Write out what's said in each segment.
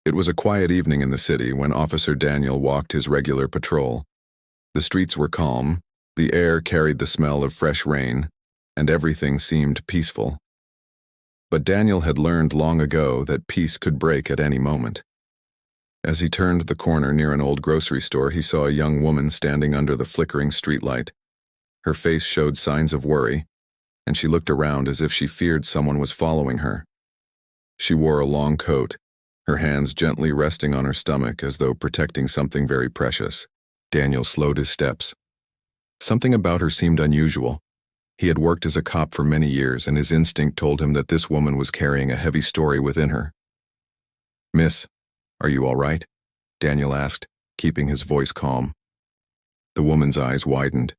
It was a quiet evening in the city when Officer Daniel walked his regular patrol. The streets were calm, the air carried the smell of fresh rain, and everything seemed peaceful. But Daniel had learned long ago that peace could break at any moment. As he turned the corner near an old grocery store, he saw a young woman standing under the flickering streetlight. Her face showed signs of worry, and she looked around as if she feared someone was following her. She wore a long coat, her hands gently resting on her stomach as though protecting something very precious. Daniel slowed his steps. Something about her seemed unusual. He had worked as a cop for many years, and his instinct told him that this woman was carrying a heavy story within her. "Miss, are you all right?" Daniel asked, keeping his voice calm. The woman's eyes widened.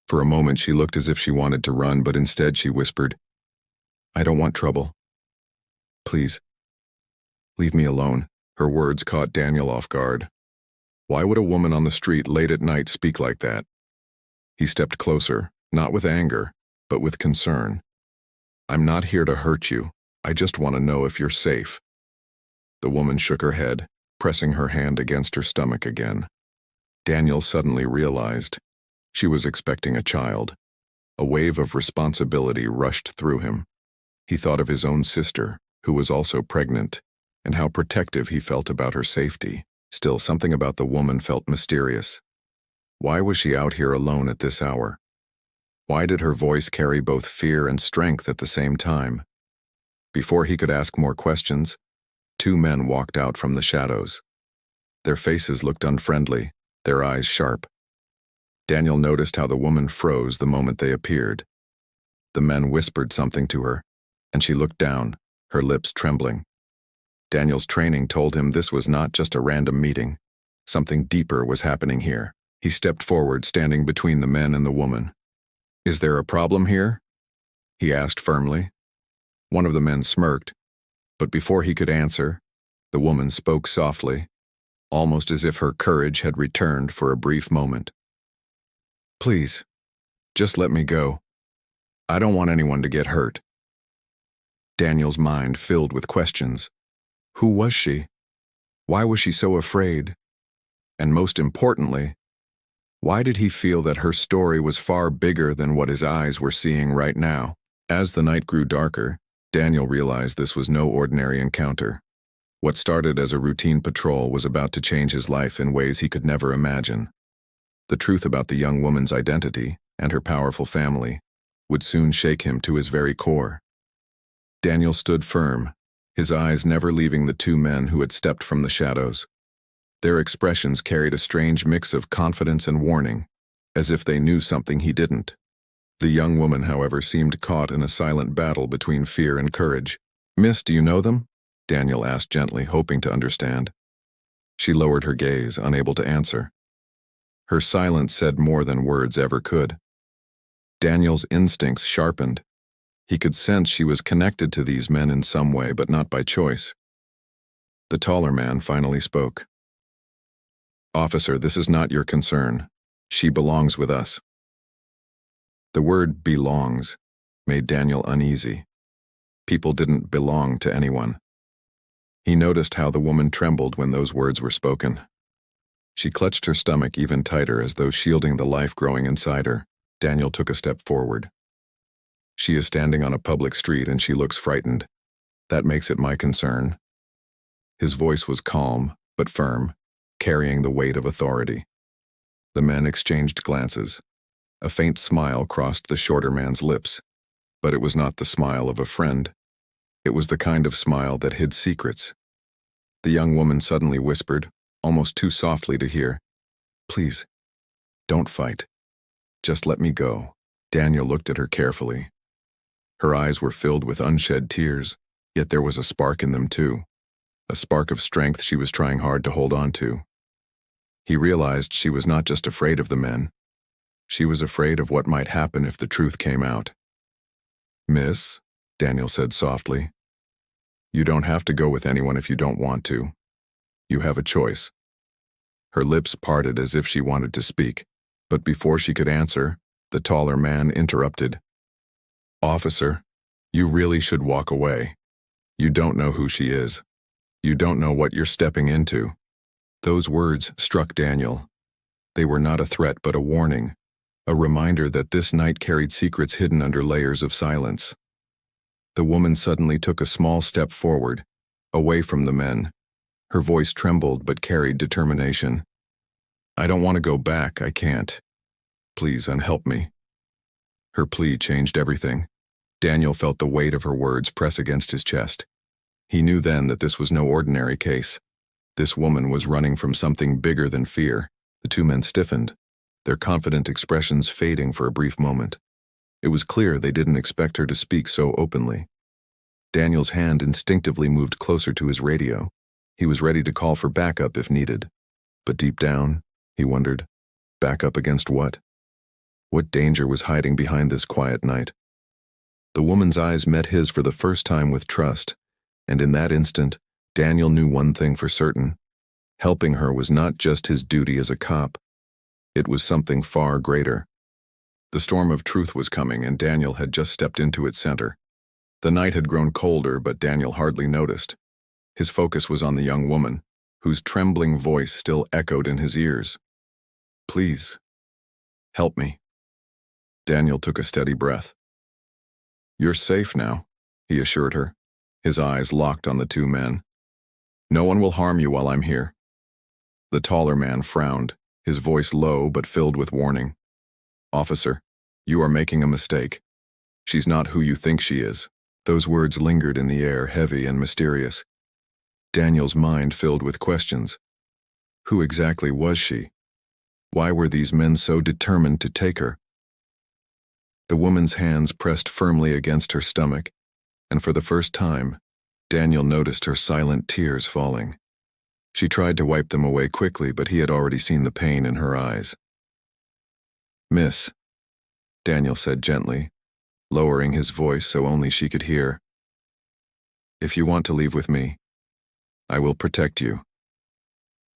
For a moment she looked as if she wanted to run, but instead she whispered, "I don't want trouble. Please, leave me alone." Her words caught Daniel off guard. Why would a woman on the street late at night speak like that? He stepped closer, not with anger, but with concern. "I'm not here to hurt you. I just want to know if you're safe." The woman shook her head, pressing her hand against her stomach again. Daniel suddenly realized she was expecting a child. A wave of responsibility rushed through him. He thought of his own sister, who was also pregnant, and how protective he felt about her safety. Still, something about the woman felt mysterious. Why was she out here alone at this hour? Why did her voice carry both fear and strength at the same time? Before he could ask more questions, two men walked out from the shadows. Their faces looked unfriendly, their eyes sharp. Daniel noticed how the woman froze the moment they appeared. The men whispered something to her, and she looked down, her lips trembling. Daniel's training told him this was not just a random meeting. Something deeper was happening here. He stepped forward, standing between the men and the woman. "Is there a problem here?" he asked firmly. One of the men smirked, but before he could answer, the woman spoke softly, almost as if her courage had returned for a brief moment. "Please, just let me go. I don't want anyone to get hurt." Daniel's mind filled with questions. Who was she? Why was she so afraid? And most importantly, why did he feel that her story was far bigger than what his eyes were seeing right now? As the night grew darker, Daniel realized this was no ordinary encounter. What started as a routine patrol was about to change his life in ways he could never imagine. The truth about the young woman's identity and her powerful family would soon shake him to his very core. Daniel stood firm, his eyes never leaving the two men who had stepped from the shadows. Their expressions carried a strange mix of confidence and warning, as if they knew something he didn't. The young woman, however, seemed caught in a silent battle between fear and courage. "Miss, do you know them?" Daniel asked gently, hoping to understand. She lowered her gaze, unable to answer. Her silence said more than words ever could. Daniel's instincts sharpened. He could sense she was connected to these men in some way, but not by choice. The taller man finally spoke. "Officer, this is not your concern. She belongs with us." The word "belongs" made Daniel uneasy. People didn't belong to anyone. He noticed how the woman trembled when those words were spoken. She clutched her stomach even tighter as though shielding the life growing inside her. Daniel took a step forward. "She is standing on a public street and she looks frightened. That makes it my concern." His voice was calm, but firm, carrying the weight of authority. The men exchanged glances. A faint smile crossed the shorter man's lips, but it was not the smile of a friend. It was the kind of smile that hid secrets. The young woman suddenly whispered, almost too softly to hear, "Please, don't fight. Just let me go." Daniel looked at her carefully. Her eyes were filled with unshed tears, yet there was a spark in them too, a spark of strength she was trying hard to hold on to. He realized she was not just afraid of the men. She was afraid of what might happen if the truth came out. "Miss," Daniel said softly, "you don't have to go with anyone if you don't want to. You have a choice." Her lips parted as if she wanted to speak, but before she could answer, the taller man interrupted. "Officer, you really should walk away. You don't know who she is. You don't know what you're stepping into. Those words struck Daniel. They were not a threat but a warning, a reminder that this night carried secrets hidden under layers of silence. The woman suddenly took a small step forward, away from the men. Her voice trembled but carried determination. I don't want to go back, I can't. Please unhelp me. Her plea changed everything. Daniel felt the weight of her words press against his chest. He knew then that this was no ordinary case. This woman was running from something bigger than fear. The two men stiffened, their confident expressions fading for a brief moment. It was clear they didn't expect her to speak so openly. Daniel's hand instinctively moved closer to his radio. He was ready to call for backup if needed. But deep down, he wondered, backup against what? What danger was hiding behind this quiet night? The woman's eyes met his for the first time with trust, and in that instant, Daniel knew one thing for certain. Helping her was not just his duty as a cop. It was something far greater. The storm of truth was coming, and Daniel had just stepped into its center. The night had grown colder, but Daniel hardly noticed. His focus was on the young woman, whose trembling voice still echoed in his ears. Please, help me. Daniel took a steady breath. You're safe now, he assured her, his eyes locked on the two men. No one will harm you while I'm here. The taller man frowned, his voice low but filled with warning. Officer, you are making a mistake. She's not who you think she is. Those words lingered in the air, heavy and mysterious. Daniel's mind filled with questions. Who exactly was she? Why were these men so determined to take her? The woman's hands pressed firmly against her stomach, and for the first time, Daniel noticed her silent tears falling. She tried to wipe them away quickly, but he had already seen the pain in her eyes. Miss, Daniel said gently, lowering his voice so only she could hear. If you want to leave with me, I will protect you.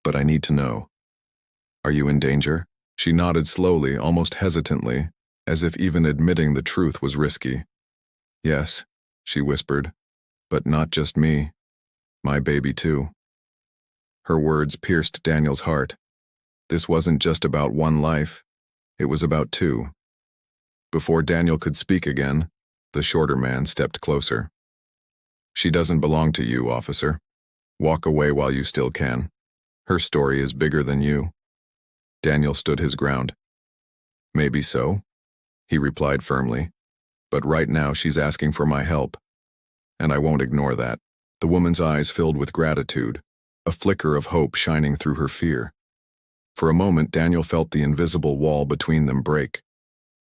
But I need to know. Are you in danger? She nodded slowly, almost hesitantly, as if even admitting the truth was risky. Yes, she whispered, but not just me. My baby too. Her words pierced Daniel's heart. This wasn't just about one life. It was about two. Before Daniel could speak again, the shorter man stepped closer. She doesn't belong to you, officer. Walk away while you still can. Her story is bigger than you. Daniel stood his ground. Maybe so, he replied firmly, but right now she's asking for my help, and I won't ignore that. The woman's eyes filled with gratitude, a flicker of hope shining through her fear. For a moment, Daniel felt the invisible wall between them break.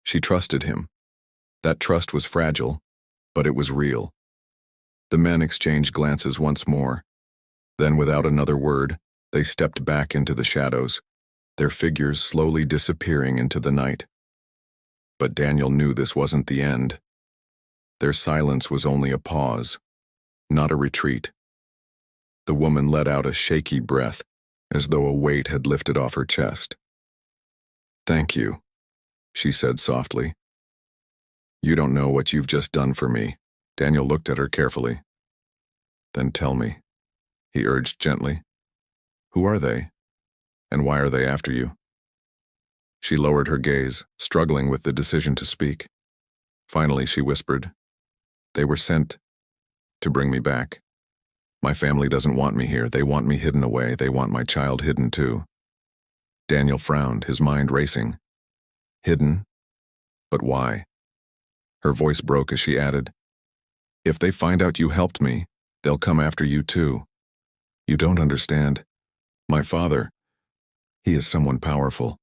She trusted him. That trust was fragile, but it was real. The men exchanged glances once more. Then, without another word, they stepped back into the shadows, their figures slowly disappearing into the night. But Daniel knew this wasn't the end. Their silence was only a pause, not a retreat. The woman let out a shaky breath, as though a weight had lifted off her chest. Thank you, she said softly. You don't know what you've just done for me. Daniel looked at her carefully. Then tell me, he urged gently. Who are they? And why are they after you? She lowered her gaze, struggling with the decision to speak. Finally, she whispered, They were sent to bring me back. My family doesn't want me here. They want me hidden away. They want my child hidden too. Daniel frowned, his mind racing. Hidden? But why? Her voice broke as she added, If they find out you helped me, they'll come after you too. You don't understand. My father, he is someone powerful.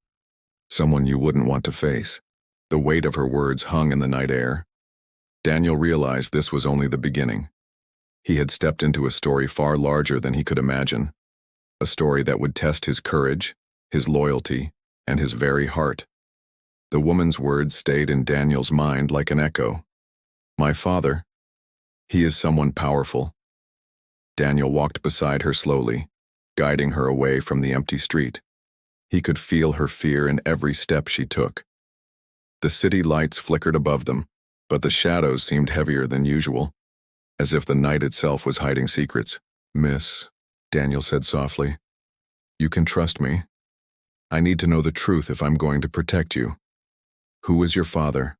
Someone you wouldn't want to face. The weight of her words hung in the night air. Daniel realized this was only the beginning. He had stepped into a story far larger than he could imagine. A story that would test his courage, his loyalty, and his very heart. The woman's words stayed in Daniel's mind like an echo. My father, he is someone powerful. Daniel walked beside her slowly, guiding her away from the empty street. He could feel her fear in every step she took. The city lights flickered above them, but the shadows seemed heavier than usual, as if the night itself was hiding secrets, "Miss," Daniel said softly, "you can trust me. I need to know the truth if I'm going to protect you. Who is your father?"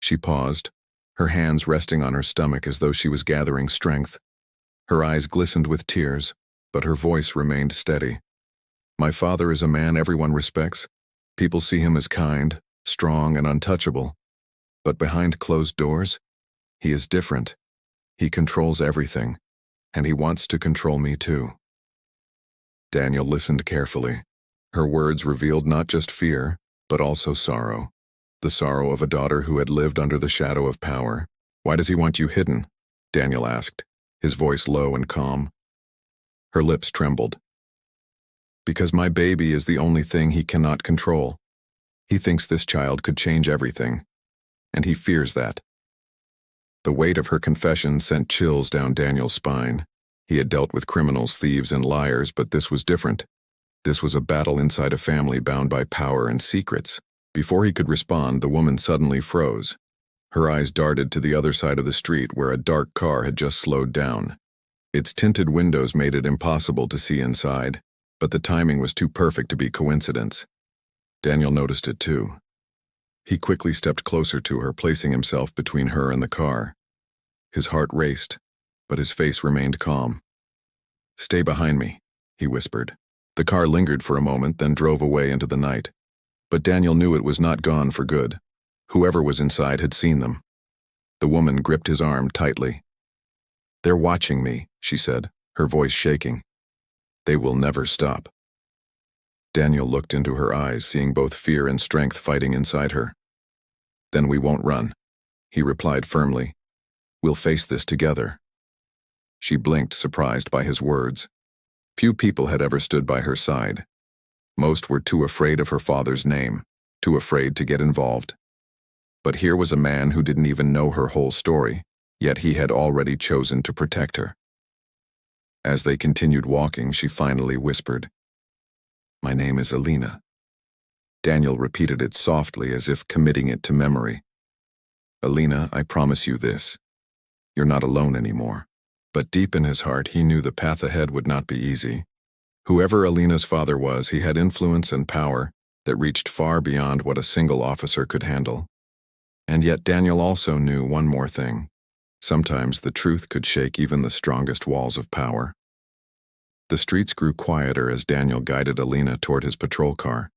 She paused, her hands resting on her stomach as though she was gathering strength. Her eyes glistened with tears, but her voice remained steady. "My father is a man everyone respects. People see him as kind, strong, and untouchable. But behind closed doors, he is different. He controls everything, and he wants to control me too." Daniel listened carefully. Her words revealed not just fear, but also sorrow. The sorrow of a daughter who had lived under the shadow of power. "Why does he want you hidden?" Daniel asked, his voice low and calm. Her lips trembled. "Because my baby is the only thing he cannot control. He thinks this child could change everything, and he fears that." The weight of her confession sent chills down Daniel's spine. He had dealt with criminals, thieves, and liars, but this was different. This was a battle inside a family bound by power and secrets. Before he could respond, the woman suddenly froze. Her eyes darted to the other side of the street where a dark car had just slowed down. Its tinted windows made it impossible to see inside, but the timing was too perfect to be coincidence. Daniel noticed it too. He quickly stepped closer to her, placing himself between her and the car. His heart raced, but his face remained calm. "Stay behind me," he whispered. The car lingered for a moment, then drove away into the night. But Daniel knew it was not gone for good. Whoever was inside had seen them. The woman gripped his arm tightly. "They're watching me," she said, her voice shaking. "They will never stop." Daniel looked into her eyes, seeing both fear and strength fighting inside her. "Then we won't run," he replied firmly. "We'll face this together." She blinked, surprised by his words. Few people had ever stood by her side. Most were too afraid of her father's name, too afraid to get involved. But here was a man who didn't even know her whole story, yet he had already chosen to protect her. As they continued walking, she finally whispered, "My name is Alina." Daniel repeated it softly, as if committing it to memory. "Alina, I promise you this. You're not alone anymore." But deep in his heart, he knew the path ahead would not be easy. Whoever Alina's father was, he had influence and power that reached far beyond what a single officer could handle. And yet Daniel also knew one more thing. Sometimes the truth could shake even the strongest walls of power. The streets grew quieter as Daniel guided Alina toward his patrol car.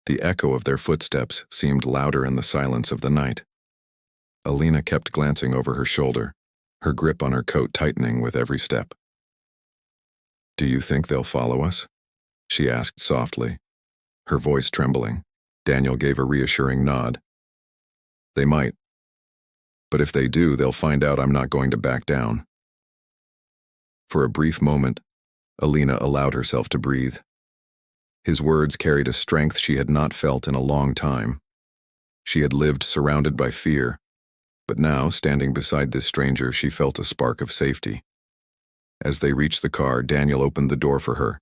The echo of their footsteps seemed louder in the silence of the night. Alina kept glancing over her shoulder, her grip on her coat tightening with every step. "Do you think they'll follow us?" she asked softly, her voice trembling. Daniel gave a reassuring nod. "They might. But if they do, they'll find out I'm not going to back down." For a brief moment, Alina allowed herself to breathe. His words carried a strength she had not felt in a long time. She had lived surrounded by fear, but now, standing beside this stranger, she felt a spark of safety. As they reached the car, Daniel opened the door for her.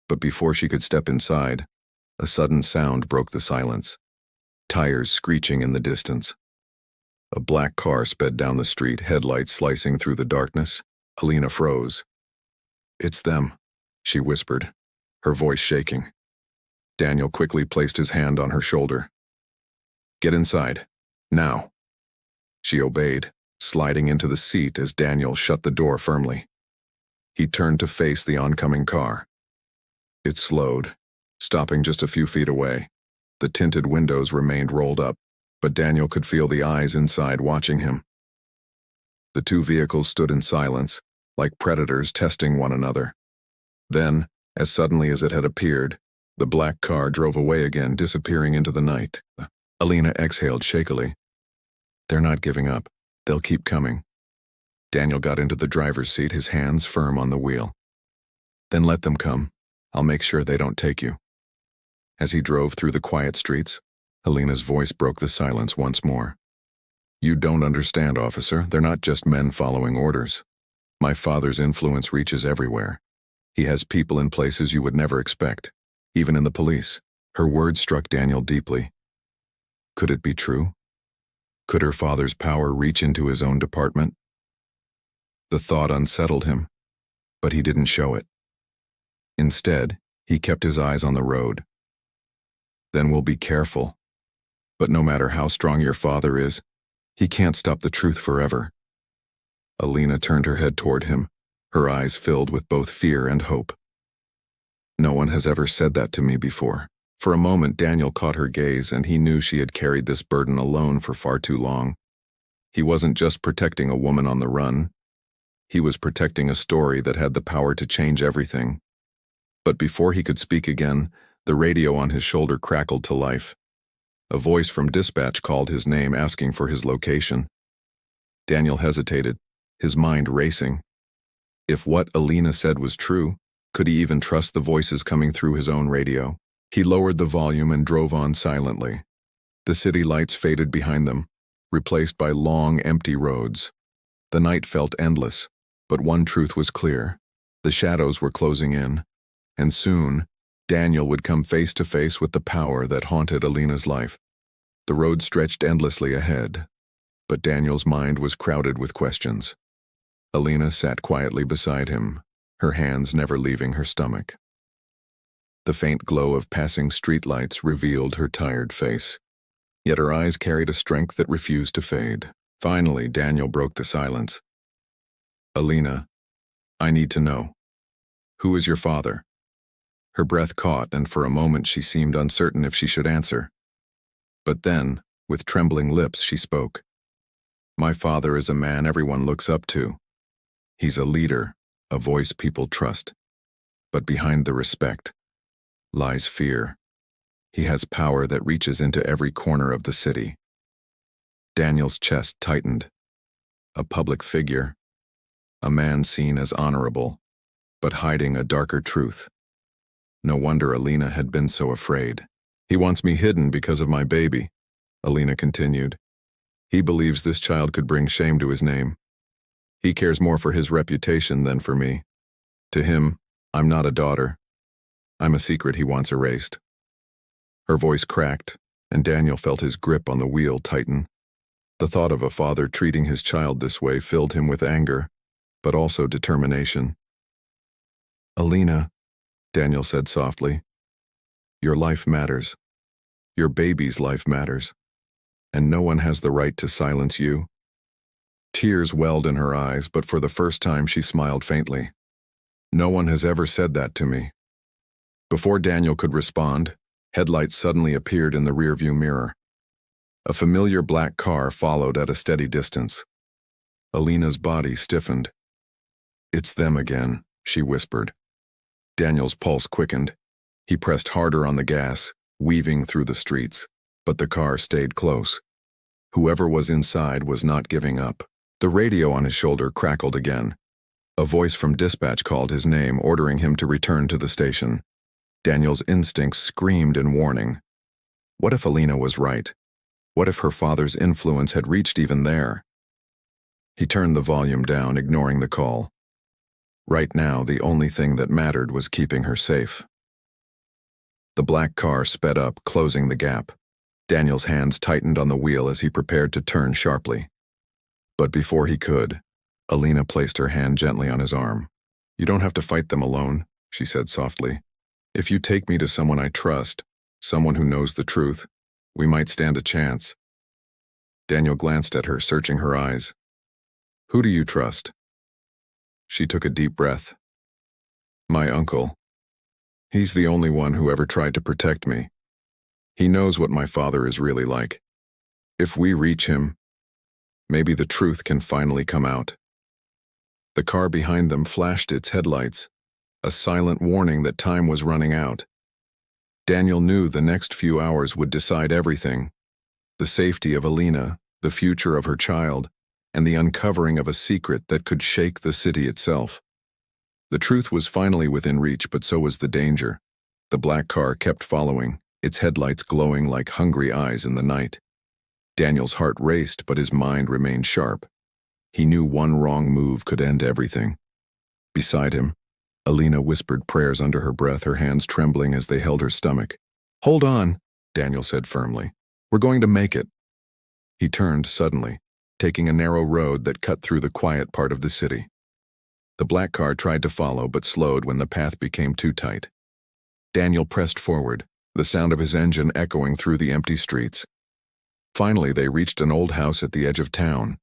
But before she could step inside, a sudden sound broke the silence. Tires screeching in the distance. A black car sped down the street, headlights slicing through the darkness. Alina froze. "It's them," she whispered, her voice shaking. Daniel quickly placed his hand on her shoulder. "Get inside, now." She obeyed, sliding into the seat as Daniel shut the door firmly. He turned to face the oncoming car. It slowed, stopping just a few feet away. The tinted windows remained rolled up, but Daniel could feel the eyes inside watching him. The two vehicles stood in silence, like predators testing one another. Then, as suddenly as it had appeared, the black car drove away again, disappearing into the night. Alina exhaled shakily. "They're not giving up. They'll keep coming." Daniel got into the driver's seat, his hands firm on the wheel. "Then let them come. I'll make sure they don't take you." As he drove through the quiet streets, Alina's voice broke the silence once more. "You don't understand, officer. They're not just men following orders. My father's influence reaches everywhere. He has people in places you would never expect, even in the police." Her words struck Daniel deeply. Could it be true? Could her father's power reach into his own department? The thought unsettled him, but he didn't show it. Instead, he kept his eyes on the road. Then we'll be careful. But no matter how strong your father is, he can't stop the truth forever. Alina turned her head toward him, her eyes filled with both fear and hope. No one has ever said that to me before. For a moment, Daniel caught her gaze, and he knew she had carried this burden alone for far too long. He wasn't just protecting a woman on the run. He was protecting a story that had the power to change everything. But before he could speak again, the radio on his shoulder crackled to life. A voice from dispatch called his name, asking for his location. Daniel hesitated, his mind racing. If what Alina said was true, could he even trust the voices coming through his own radio? He lowered the volume and drove on silently. The city lights faded behind them, replaced by long, empty roads. The night felt endless, but one truth was clear. The shadows were closing in, and soon, Daniel would come face to face with the power that haunted Alina's life. The road stretched endlessly ahead, but Daniel's mind was crowded with questions. Alina sat quietly beside him, her hands never leaving her stomach. The faint glow of passing streetlights revealed her tired face, yet her eyes carried a strength that refused to fade. Finally, Daniel broke the silence. Alina, I need to know. Who is your father? Her breath caught, and for a moment she seemed uncertain if she should answer. But then, with trembling lips, she spoke. My father is a man everyone looks up to. He's a leader, a voice people trust. But behind the respect lies fear. He has power that reaches into every corner of the city. Daniel's chest tightened. A public figure, a man seen as honorable, but hiding a darker truth. No wonder Alina had been so afraid. He wants me hidden because of my baby, Alina continued. He believes this child could bring shame to his name. He cares more for his reputation than for me. To him, I'm not a daughter. I'm a secret he wants erased. Her voice cracked, and Daniel felt his grip on the wheel tighten. The thought of a father treating his child this way filled him with anger, but also determination. Alina, Daniel said softly, your life matters. Your baby's life matters. And no one has the right to silence you. Tears welled in her eyes, but for the first time she smiled faintly. No one has ever said that to me. Before Daniel could respond, headlights suddenly appeared in the rearview mirror. A familiar black car followed at a steady distance. Alina's body stiffened. It's them again, she whispered. Daniel's pulse quickened. He pressed harder on the gas, weaving through the streets, but the car stayed close. Whoever was inside was not giving up. The radio on his shoulder crackled again. A voice from dispatch called his name, ordering him to return to the station. Daniel's instincts screamed in warning. What if Alina was right? What if her father's influence had reached even there? He turned the volume down, ignoring the call. Right now, the only thing that mattered was keeping her safe. The black car sped up, closing the gap. Daniel's hands tightened on the wheel as he prepared to turn sharply. But before he could, Alina placed her hand gently on his arm. You don't have to fight them alone, she said softly. If you take me to someone I trust, someone who knows the truth, we might stand a chance. Daniel glanced at her, searching her eyes. Who do you trust? She took a deep breath. My uncle. He's the only one who ever tried to protect me. He knows what my father is really like. If we reach him, maybe the truth can finally come out. The car behind them flashed its headlights, a silent warning that time was running out. Daniel knew the next few hours would decide everything. The safety of Alina, the future of her child, and the uncovering of a secret that could shake the city itself. The truth was finally within reach, but so was the danger. The black car kept following, its headlights glowing like hungry eyes in the night. Daniel's heart raced, but his mind remained sharp. He knew one wrong move could end everything. Beside him, Alina whispered prayers under her breath, her hands trembling as they held her stomach. Hold on, Daniel said firmly. We're going to make it. He turned suddenly, taking a narrow road that cut through the quiet part of the city. The black car tried to follow but slowed when the path became too tight. Daniel pressed forward, the sound of his engine echoing through the empty streets. Finally, they reached an old house at the edge of town.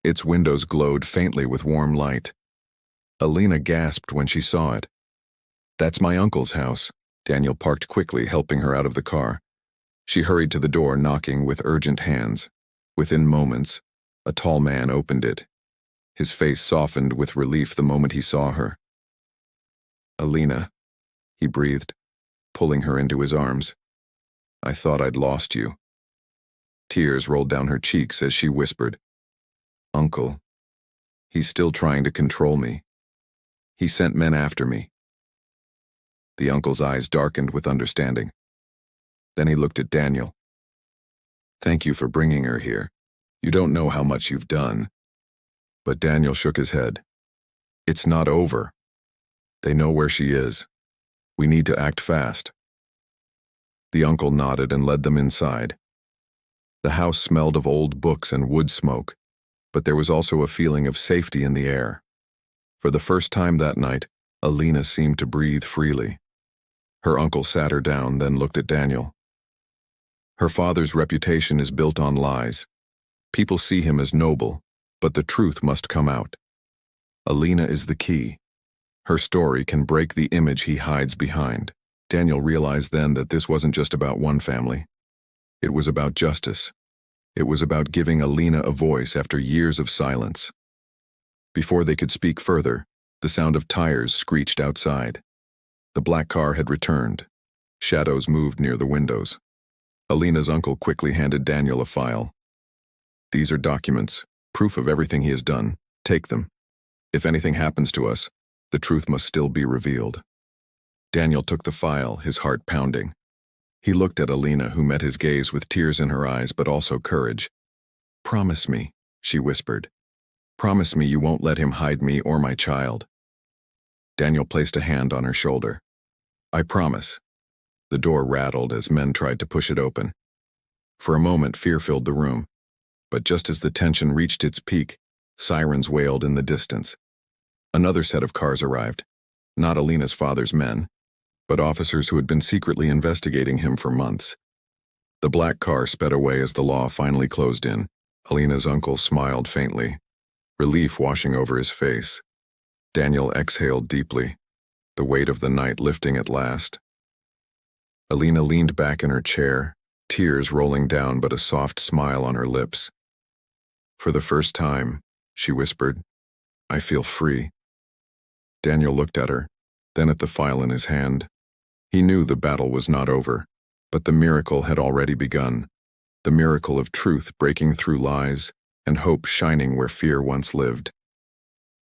Its windows glowed faintly with warm light. Alina gasped when she saw it. "That's my uncle's house." Daniel parked quickly, helping her out of the car. She hurried to the door, knocking with urgent hands. Within moments, a tall man opened it. His face softened with relief the moment he saw her. "Alina," he breathed, pulling her into his arms. "I thought I'd lost you." Tears rolled down her cheeks as she whispered, "Uncle, he's still trying to control me. He sent men after me." The uncle's eyes darkened with understanding. Then he looked at Daniel. "Thank you for bringing her here. You don't know how much you've done." But Daniel shook his head. "It's not over. They know where she is. We need to act fast." The uncle nodded and led them inside. The house smelled of old books and wood smoke, but there was also a feeling of safety in the air. For the first time that night, Alina seemed to breathe freely. Her uncle sat her down, then looked at Daniel. "Her father's reputation is built on lies. People see him as noble, but the truth must come out. Alina is the key. Her story can break the image he hides behind." Daniel realized then that this wasn't just about one family. It was about justice. It was about giving Alina a voice after years of silence. Before they could speak further, the sound of tires screeched outside. The black car had returned. Shadows moved near the windows. Alina's uncle quickly handed Daniel a file. "These are documents, proof of everything he has done. Take them. If anything happens to us, the truth must still be revealed." Daniel took the file, his heart pounding. He looked at Alina, who met his gaze with tears in her eyes but also courage. "Promise me," she whispered. "Promise me you won't let him hide me or my child." Daniel placed a hand on her shoulder. "I promise." The door rattled as men tried to push it open. For a moment, fear filled the room. But just as the tension reached its peak, sirens wailed in the distance. Another set of cars arrived. Not Alina's father's men, but officers who had been secretly investigating him for months. The black car sped away as the law finally closed in. Alina's uncle smiled faintly, relief washing over his face. Daniel exhaled deeply, the weight of the night lifting at last. Alina leaned back in her chair, tears rolling down but a soft smile on her lips. "For the first time," she whispered, "I feel free." Daniel looked at her, then at the file in his hand. He knew the battle was not over, but the miracle had already begun. The miracle of truth breaking through lies and hope shining where fear once lived.